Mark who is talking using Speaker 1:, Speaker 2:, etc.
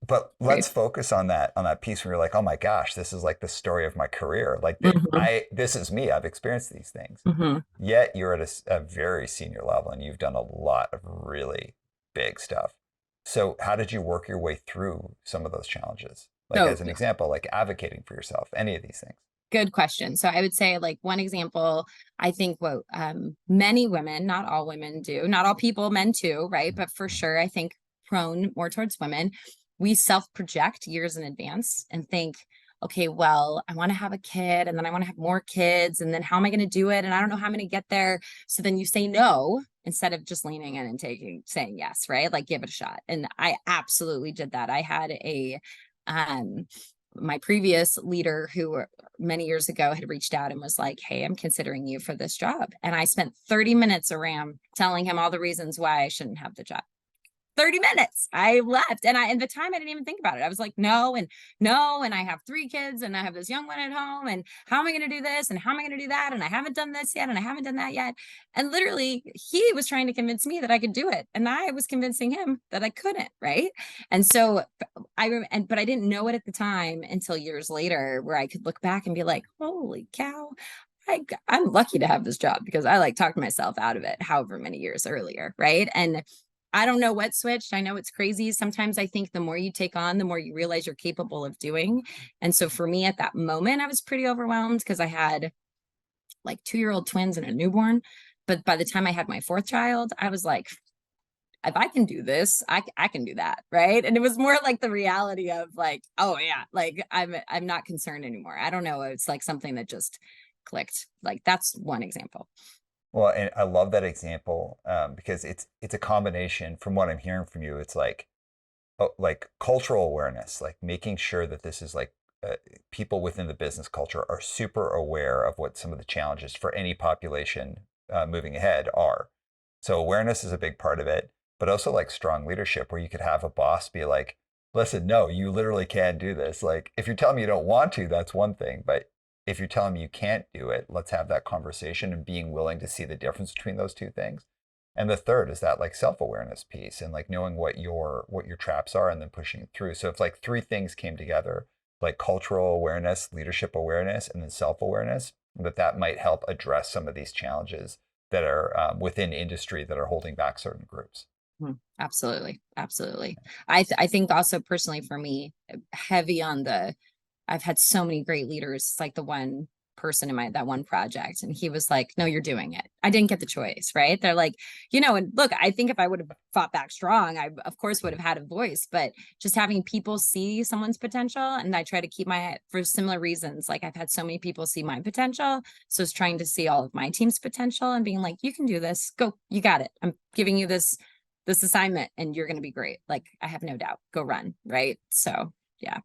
Speaker 1: But
Speaker 2: Right.
Speaker 1: let's focus on that piece where you're like, oh my gosh, this is like the story of my career. Like that,
Speaker 2: Hmm.
Speaker 1: this is me. I've experienced these things.
Speaker 2: Hmm.
Speaker 1: Yet you're at a very senior level and you've done a lot of really big stuff. So how did you work your way through some of those challenges? Like
Speaker 2: So
Speaker 1: as an example, like advocating for yourself, any of these things.
Speaker 2: good question. So I would say like one example, I think what many women, not all women do, not all people, men too, right? But for sure, I think prone more towards women, we self-project years in advance and think, okay, well, I want to have a kid and then I want to have more kids. And then how am I going to do it? And I don't know how I'm going to get there. So then you say no instead of just leaning in and saying yes, right? Like give it a shot. And I absolutely did that. I had um, my previous leader who many years ago had reached out and was like, hey, I'm considering you for this job. And I spent 30 minutes around telling him all the reasons why I shouldn't have the job. 30 minutes. I left. And the time I didn't even think about it. I was like, no, and no. And I have three kids and I have this young one at home. And how am I going to do this? And how am I going to do that? And I haven't done this yet. And I haven't done that yet. And literally, he was trying to convince me that I could do it. And I was convincing him that I couldn't. Right. And so but I didn't know it at the time until years later, where I could look back and be like, holy cow. I'm lucky to have this job because I like talked myself out of it however many years earlier. Right. And I don't know what switched. I know it's crazy. Sometimes I think the more you take on, the more you realize you're capable of doing. And so for me at that moment, I was pretty overwhelmed because I had like 2-year-old twins and a newborn. But by the time I had my fourth child, I was like, if I can do this, I can do that. Right. And it was more like the reality of like, oh yeah, like I'm not concerned anymore. I don't know. It's like something that just clicked. Like that's one example.
Speaker 1: Well, and I love that example because it's a combination from what I'm hearing from you. It's like cultural awareness, like making sure that this is like people within the business culture are super aware of what some of the challenges for any population moving ahead are. So awareness is a big part of it, but also like strong leadership where you could have a boss be like, listen, no, you literally can't do this. Like if you're telling me you don't want to, that's one thing, but if you're telling me you can't do it, let's have that conversation and being willing to see the difference between those two things. And the third is that like self-awareness piece and like knowing what your traps are and then pushing it through. So if like three things came together, like cultural awareness, leadership awareness, and then self-awareness, that might help address some of these challenges that are within industry that are holding back certain groups.
Speaker 2: Absolutely. Absolutely. I think also personally for me, heavy on the I've had so many great leaders, like the one person in my that one project, and he was like, no, you're doing it. I didn't get the choice, right? They're like, and look, I think if I would have fought back strong, I of course would have had a voice, but just having people see someone's potential, and I try to keep my for similar reasons. Like I've had so many people see my potential. So it's trying to see all of my team's potential and being like, you can do this, go, you got it. I'm giving you this assignment and you're gonna be great. Like I have no doubt. Go run, right? So yeah.